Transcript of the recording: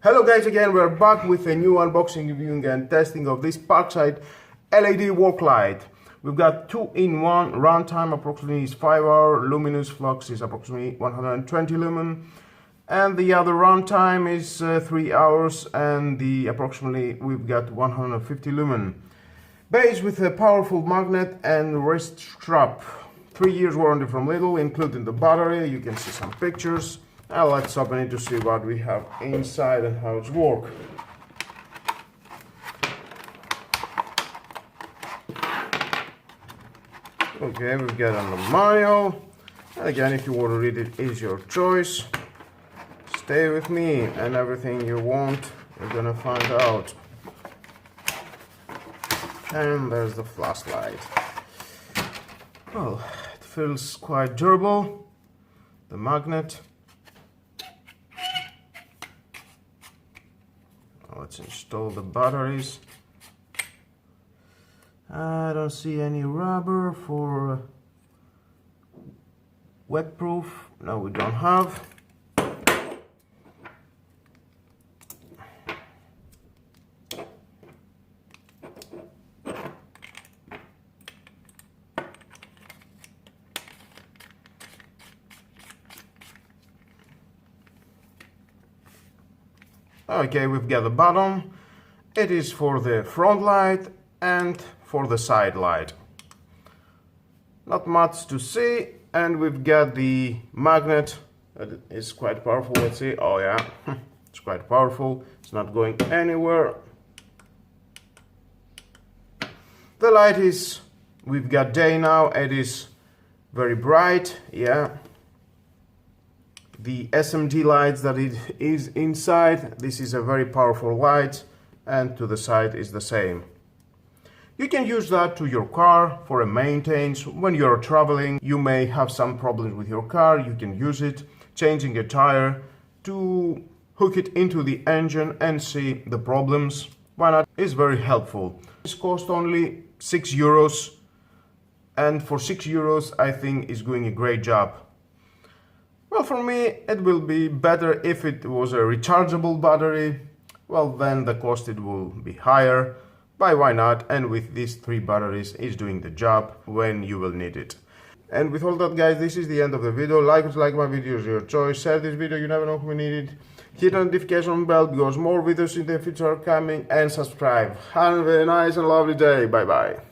Hello guys, again we're back with a new unboxing, reviewing and testing of this Parkside LED work light. We've got 2-in-1, runtime approximately is 5 hour, luminous flux is approximately 120 lumen, and the other runtime is 3 hours, and the approximately we've got 150 lumen. Base with a powerful magnet and wrist strap. 3 years warranty from Lidl, including the battery. You can see some pictures. Now let's open it to see what we have inside and how it's work. Okay, we've got on the manual. And again, if you want to read it, is your choice. Stay with me, and everything you want, you're gonna find out. And there's the flashlight. Well, it feels quite durable. The magnet. Let's install the batteries. I don't see any rubber for wetproof. No, we don't have. Okay, we've got the bottom. It is for the front light and for the side light. Not much to see, and we've got the magnet. That is quite powerful. Let's see. Oh yeah, it's quite powerful. It's not going anywhere. The light is, we've got day now. It is very bright. Yeah. The SMD lights that it is inside, this is a very powerful light, and to the side is the same. You can use that to your car for a maintenance. When you're traveling, you may have some problems with your car. You can use it, changing a tire, to hook it into the engine and see the problems. Why not? It's very helpful. This cost only €6, and for €6 I think it's doing a great job. Well, for me, it will be better if it was a rechargeable battery. Well, then the cost it will be higher, but why not? And with these 3 batteries, it's doing the job when you will need it. And with all that, guys, this is the end of the video. Like my videos, your choice. Share this video, you never know who will need it. Hit the notification bell because more videos in the future are coming, and subscribe. Have a nice and lovely day. Bye bye.